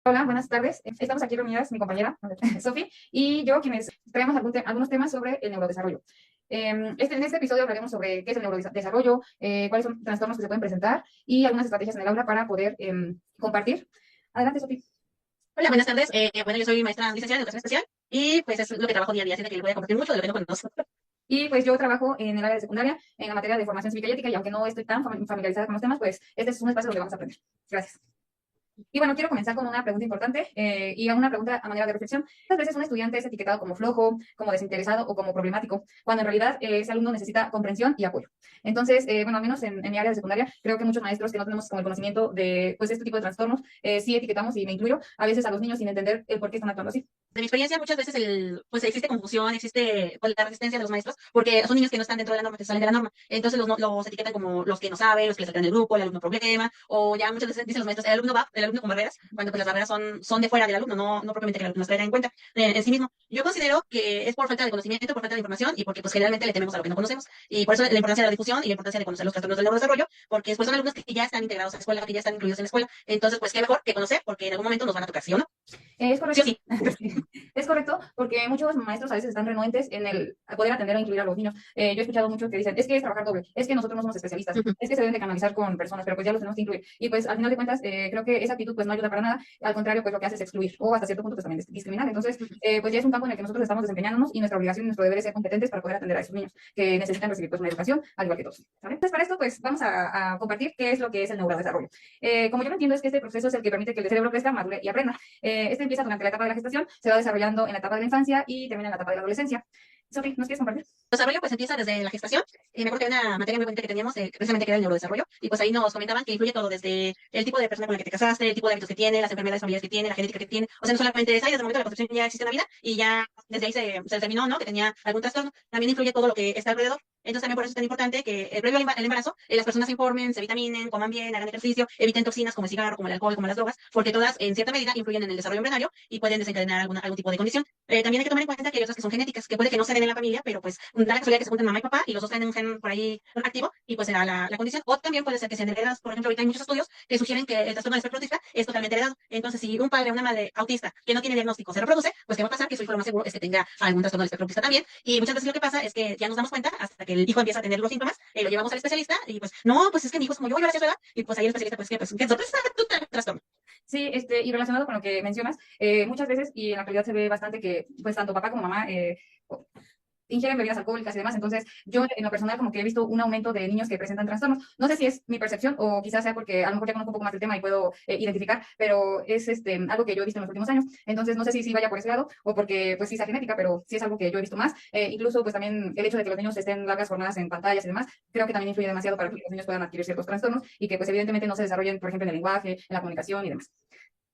Hola, buenas tardes. Estamos aquí reunidas mi compañera, Sofi, y yo, quienes traemos algunos temas sobre el neurodesarrollo. En este episodio hablaremos sobre qué es el neurodesarrollo, cuáles son los trastornos que se pueden presentar y algunas estrategias en el aula para poder compartir. Adelante, Sofi. Hola, buenas tardes. Bueno, yo soy maestra licenciada en educación especial y pues es lo que trabajo día a día, así de que les voy a compartir mucho de lo que no conozco. Y pues yo trabajo en el área de secundaria, en la materia de formación cívica y ética, y aunque no estoy tan familiarizada con los temas, pues este es un espacio donde vamos a aprender. Gracias. Y bueno, quiero comenzar con una pregunta importante y una pregunta a manera de reflexión. Muchas veces un estudiante es etiquetado como flojo, como desinteresado o como problemático, cuando en realidad ese alumno necesita comprensión y apoyo. Entonces, bueno, al menos en mi área de secundaria, creo que muchos maestros que no tenemos como el conocimiento de pues, este tipo de trastornos, sí etiquetamos, y me incluyo, a veces a los niños sin entender el por qué están actuando así. De mi experiencia, muchas veces pues existe confusión, existe pues, la resistencia de los maestros, porque son niños que no están dentro de la norma, que salen de la norma. Entonces los etiquetan como los que no saben, los que les saltan del grupo, el alumno problema, o ya muchas veces dicen los maestros, el alumno con barreras, cuando pues las barreras son de fuera del alumno, no propiamente que el alumno las traiga en cuenta en sí mismo. Yo considero que es por falta de conocimiento, por falta de información y porque pues generalmente le tememos a lo que no conocemos. Y por eso la importancia de la difusión y la importancia de conocer los trastornos del neurodesarrollo, porque después son alumnos que ya están integrados a la escuela, que ya están incluidos en la escuela. Entonces, pues qué mejor que conocer, porque en algún momento nos van a tocar, ¿sí o no? Es Sí o correcto. sí. Es correcto, porque muchos maestros a veces están renuentes en el a poder atender o incluir a los niños. Yo he escuchado mucho que dicen, es que es trabajar doble, es que nosotros no somos especialistas, Ujú. es que se deben de canalizar con personas, pero pues ya los tenemos que incluir. Y pues al final de cuentas, creo que esa actitud pues no ayuda para nada, al contrario, pues lo que hace es excluir o hasta cierto punto pues también discriminar. Entonces, pues ya es un campo en el que nosotros estamos desempeñándonos y nuestra obligación y nuestro deber es ser competentes para poder atender a esos niños que necesitan recibir pues una educación al igual que todos. ¿Saben? Entonces, para esto pues vamos a compartir qué es lo que es el neurodesarrollo. Como yo lo entiendo, es que este proceso es el que permite que el cerebro crezca, madure y aprenda. Este empieza durante la etapa de la gestación, se va desarrollando en la etapa de la infancia y termina en la etapa de la adolescencia. Sofi, ¿nos quieres compartir? El desarrollo pues empieza desde la gestación. Me acuerdo que había una materia muy bonita que teníamos, precisamente que era el neurodesarrollo, y pues ahí nos comentaban que influye todo, desde el tipo de persona con la que te casaste, el tipo de hábitos que tiene, las enfermedades familiares que tiene, la genética que tiene. O sea, no solamente es ahí, desde el momento de la concepción ya existe una vida y ya desde ahí se determinó, ¿no? Que tenía algún trastorno. También influye todo lo que está alrededor. Entonces también por eso es tan importante que previo al embarazo las personas se informen, se vitaminen, coman bien, hagan ejercicio, eviten toxinas como el cigarro, como el alcohol, como las drogas, porque todas en cierta medida influyen en el desarrollo embrionario y pueden desencadenar algún tipo de condición. También hay que tomar en cuenta que hay otras que son genéticas, que puede que no se den en la familia, pero pues da la casualidad que se juntan mamá y papá y los dos tienen un gen por ahí activo y pues será la condición. O también puede ser que sean heredadas. Por ejemplo, ahorita hay muchos estudios que sugieren que el trastorno del espectro autista es totalmente heredado. Entonces, si un padre o una madre autista que no tiene diagnóstico se reproduce, pues ¿qué va a pasar? Que su hijo lo más seguro es que tenga algún trastorno del espectro autista también. Y muchas veces lo que pasa es que ya nos damos cuenta hasta que el hijo empieza a tener los síntomas, lo llevamos al especialista y pues no, pues es que mi hijo es como yo a la edad, y pues ahí el especialista pues qué sorpresa, tu trastorno. Sí, y relacionado con lo que mencionas, muchas veces, y en la actualidad se ve bastante que, pues, tanto papá como mamá ingieren bebidas alcohólicas y demás. Entonces, yo en lo personal como que he visto un aumento de niños que presentan trastornos. No sé si es mi percepción o quizás sea porque a lo mejor ya conozco un poco más del tema y puedo identificar, pero es algo que yo he visto en los últimos años. Entonces, no sé si vaya por ese lado o porque pues sí sea genética, pero sí es algo que yo he visto más. Incluso pues también el hecho de que los niños estén largas jornadas en pantallas y demás, creo que también influye demasiado para que los niños puedan adquirir ciertos trastornos y que pues evidentemente no se desarrollen, por ejemplo, en el lenguaje, en la comunicación y demás.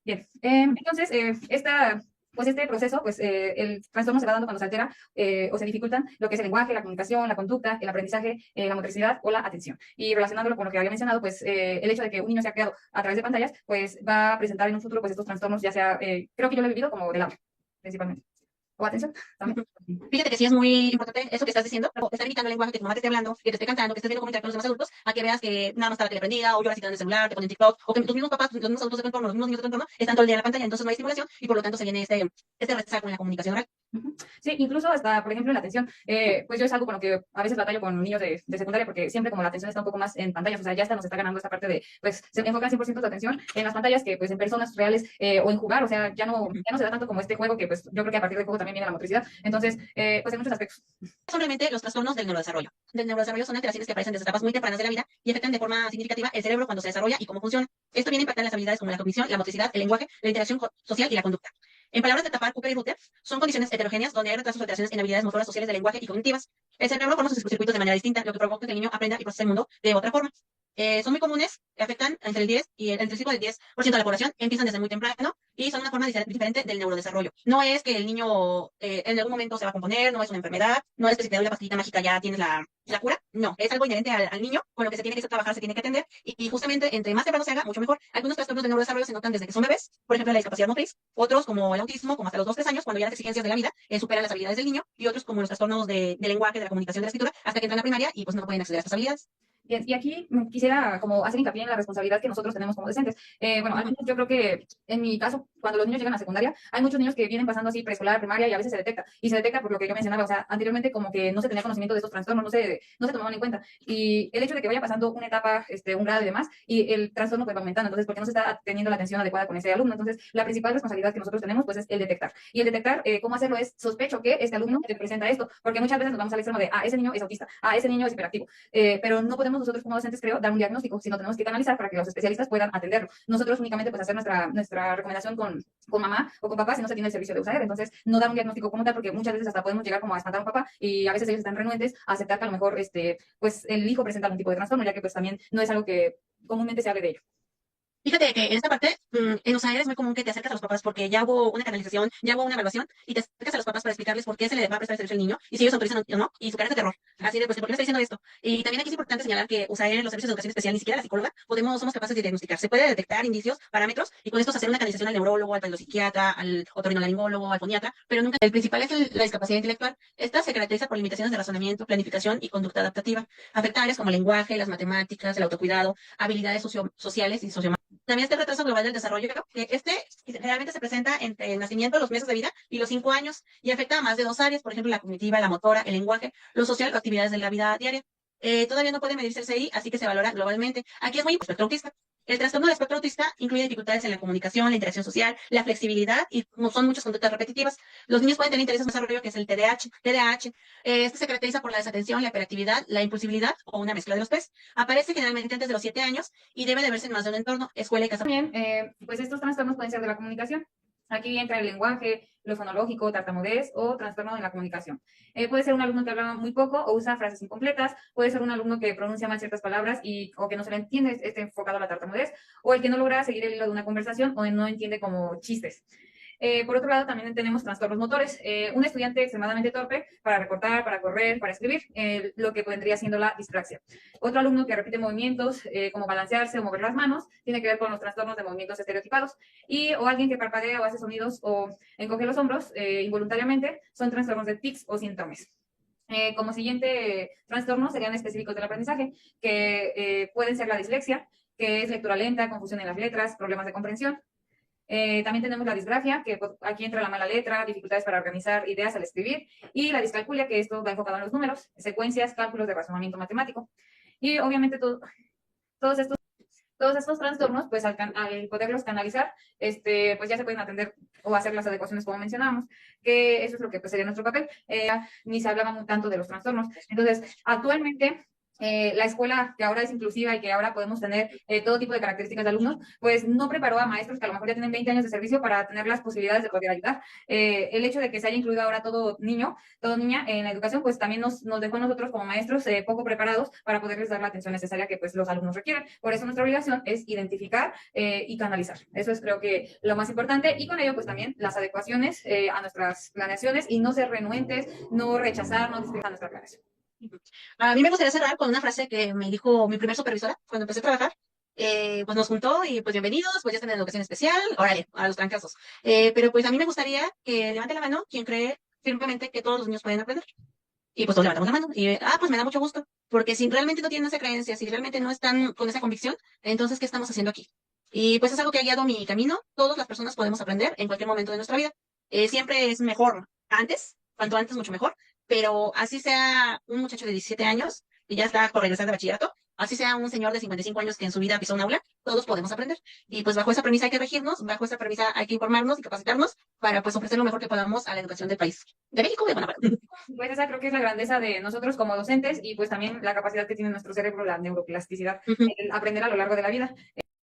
Bien, entonces, pues este proceso, pues el trastorno se va dando cuando se altera o se dificultan lo que es el lenguaje, la comunicación, la conducta, el aprendizaje, la motricidad o la atención. Y relacionándolo con lo que había mencionado, pues el hecho de que un niño sea criado a través de pantallas, pues va a presentar en un futuro pues estos trastornos, ya sea, creo que yo lo he vivido como del habla, principalmente. O atención, también. Fíjate que sí es muy importante eso que estás diciendo, estar imitando el lenguaje, que tu mamá te esté hablando, que te esté cantando, que estés viendo cómo interactúan los demás adultos, a que veas que nada más está la tele prendida, o lloras y te dan el celular, te ponen TikTok, o que tus mismos papás, los mismos adultos de tu entorno, los mismos niños de tu entorno, están todo el día en la pantalla, entonces no hay estimulación, y por lo tanto se viene este rezago en la comunicación oral. Sí, incluso hasta, por ejemplo, en la atención, pues yo es algo con lo que a veces batallo con niños de secundaria, porque siempre como la atención está un poco más en pantallas, o sea, ya hasta nos está ganando esta parte de, pues, se enfocan 100% de atención en las pantallas que, pues, en personas reales o en jugar, o sea, ya no se da tanto como este juego que, pues, yo creo que a partir del juego también viene la motricidad. Entonces, pues, en muchos aspectos. Simplemente los trastornos del neurodesarrollo. Del neurodesarrollo son alteraciones que aparecen desde etapas muy tempranas de la vida y afectan de forma significativa el cerebro cuando se desarrolla y cómo funciona. Esto viene a impactar en las habilidades como la cognición, la motricidad, el lenguaje, la interacción social y la conducta. En palabras de Tapar, Cooper y Ruther, son condiciones heterogéneas donde hay retrasos o alteraciones en habilidades motoras, sociales, de lenguaje y cognitivas. El cerebro forma sus circuitos de manera distinta, lo que provoca que el niño aprenda y procese el mundo de otra forma. Son muy comunes, afectan entre el 10 y entre el 5 y el 10% de la población, empiezan desde muy temprano y son una forma diferente del neurodesarrollo. No es que el niño en algún momento se va a componer, no es una enfermedad, no es que si te doy la pastillita mágica ya tienes la cura, no, es algo inherente al niño con lo que se tiene que trabajar, se tiene que atender y justamente entre más temprano se haga, mucho mejor. Algunos trastornos del neurodesarrollo se notan desde que son bebés, por ejemplo la discapacidad motriz, otros como el autismo, como hasta los 2 3 años, cuando ya las exigencias de la vida superan las habilidades del niño, y otros como los trastornos de lenguaje, de la comunicación, de la escritura, hasta que entran a la primaria y pues no pueden acceder a estas habilidades. Bien, y aquí quisiera como hacer hincapié en la responsabilidad que nosotros tenemos como docentes. Bueno, al menos yo creo que en mi caso, cuando los niños llegan a secundaria, hay muchos niños que vienen pasando así preescolar, primaria y a veces se detecta. Y se detecta por lo que yo mencionaba, o sea, anteriormente como que no se tenía conocimiento de estos trastornos, no se tomaban en cuenta. Y el hecho de que vaya pasando una etapa, un grado y demás, y el trastorno pues va aumentando, entonces porque no se está teniendo la atención adecuada con ese alumno. Entonces, la principal responsabilidad que nosotros tenemos pues es el detectar. Y el detectar, ¿cómo hacerlo? Es sospecho que este alumno te presenta esto, porque muchas veces nos vamos al extremo de, ese niño es autista, ese niño es hiperactivo. Pero no podemos nosotros como docentes, creo, dar un diagnóstico, sino tenemos que canalizar para que los especialistas puedan atenderlo. Nosotros únicamente pues hacer nuestra recomendación con mamá o con papá si no se tiene el servicio de USAID, entonces no dar un diagnóstico como tal, porque muchas veces hasta podemos llegar como a espantar a un papá y a veces ellos están renuentes a aceptar que a lo mejor pues el hijo presenta algún tipo de trastorno, ya que pues también no es algo que comúnmente se hable de ello. Fíjate que en esta parte, en USAID es muy común que te acerques a los papás porque ya hubo una canalización, ya hubo una evaluación y te acercas a los papás para explicarles por qué se le va a prestar el servicio al niño y si ellos autorizan o no, y su cara es de terror. Así de, pues, ¿por qué le está diciendo esto? Y también aquí es importante señalar que USAID, los servicios de educación especial, ni siquiera la psicóloga, somos capaces de diagnosticar. Se puede detectar indicios, parámetros y con estos hacer una canalización al neurólogo, al psiquiatra, al otorrinolaringólogo, al foniatra, pero nunca. El principal es la discapacidad intelectual. Esta se caracteriza por limitaciones de razonamiento, planificación y conducta adaptativa. Afecta áreas como el lenguaje, las matemáticas, el autocuidado, habilidades sociales y socioemocionales. También está el retraso global del desarrollo, que generalmente se presenta entre el nacimiento, los meses de vida y los 5 años, y afecta a más de 2 áreas, por ejemplo, la cognitiva, la motora, el lenguaje, lo social o actividades de la vida diaria. Todavía no puede medirse el CI, así que se valora globalmente. Aquí es muy importante el espectro autista. El trastorno del espectro autista incluye dificultades en la comunicación, la interacción social, la flexibilidad y son muchas conductas repetitivas. Los niños pueden tener intereses en desarrollo, que es el TDAH. Este se caracteriza por la desatención, la hiperactividad, la impulsividad o una mezcla de los tres. Aparece generalmente antes de los 7 años y debe de verse en más de un entorno, escuela y casa. También, pues estos trastornos pueden ser de la comunicación. Aquí entra el lenguaje, lo fonológico, tartamudez o trastorno de la comunicación. Puede ser un alumno que habla muy poco o usa frases incompletas, puede ser un alumno que pronuncia mal ciertas palabras o que no se le entiende, esté enfocado a la tartamudez, o el que no logra seguir el hilo de una conversación o no entiende como chistes. Por otro lado, también tenemos trastornos motores. Un estudiante extremadamente torpe para recortar, para correr, para escribir, lo que vendría siendo la dispraxia. Otro alumno que repite movimientos como balancearse o mover las manos, tiene que ver con los trastornos de movimientos estereotipados. O alguien que parpadea o hace sonidos o encoge los hombros involuntariamente, son trastornos de tics o síntomas. Como siguiente trastorno serían específicos del aprendizaje, que pueden ser la dislexia, que es lectura lenta, confusión en las letras, problemas de comprensión. También tenemos la disgrafia, que pues, aquí entra la mala letra, dificultades para organizar ideas al escribir, y la discalculia, que esto va enfocado en los números, secuencias, cálculos de razonamiento matemático. Y obviamente todos estos trastornos, pues al poderlos canalizar, pues ya se pueden atender o hacer las adecuaciones como mencionábamos, que eso es lo que pues, sería nuestro papel. Ni se hablaba tanto de los trastornos. Entonces, actualmente la escuela que ahora es inclusiva y que ahora podemos tener todo tipo de características de alumnos, pues no preparó a maestros que a lo mejor ya tienen 20 años de servicio para tener las posibilidades de poder ayudar. El hecho de que se haya incluido ahora todo niño, todo niña en la educación, pues también nos dejó a nosotros como maestros poco preparados para poderles dar la atención necesaria que pues los alumnos requieren. Por eso nuestra obligación es identificar y canalizar. Eso es creo que lo más importante y con ello pues también las adecuaciones a nuestras planeaciones y no ser renuentes, no rechazar, no discriminar nuestra planeación. A mí me gustaría cerrar con una frase que me dijo mi primer supervisora cuando empecé a trabajar. Pues nos juntó y pues bienvenidos, pues ya están en educación especial, órale, a los trancazos. Pero pues a mí me gustaría que levante la mano quien cree firmemente que todos los niños pueden aprender. Y pues todos levantamos la mano y, pues me da mucho gusto, porque si realmente no tienen esa creencia, si realmente no están con esa convicción, entonces, ¿qué estamos haciendo aquí? Y pues es algo que ha guiado mi camino. Todas las personas podemos aprender en cualquier momento de nuestra vida. Siempre es mejor antes, cuanto antes mucho mejor, pero así sea un muchacho de 17 años y ya está por regresar de bachillerato, así sea un señor de 55 años que en su vida pisó un aula, todos podemos aprender. Y pues bajo esa premisa hay que regirnos, bajo esa premisa hay que informarnos y capacitarnos para pues ofrecer lo mejor que podamos a la educación del país. De México y de Guanajuato. Pues esa creo que es la grandeza de nosotros como docentes y pues también la capacidad que tiene nuestro cerebro, la neuroplasticidad, el aprender a lo largo de la vida.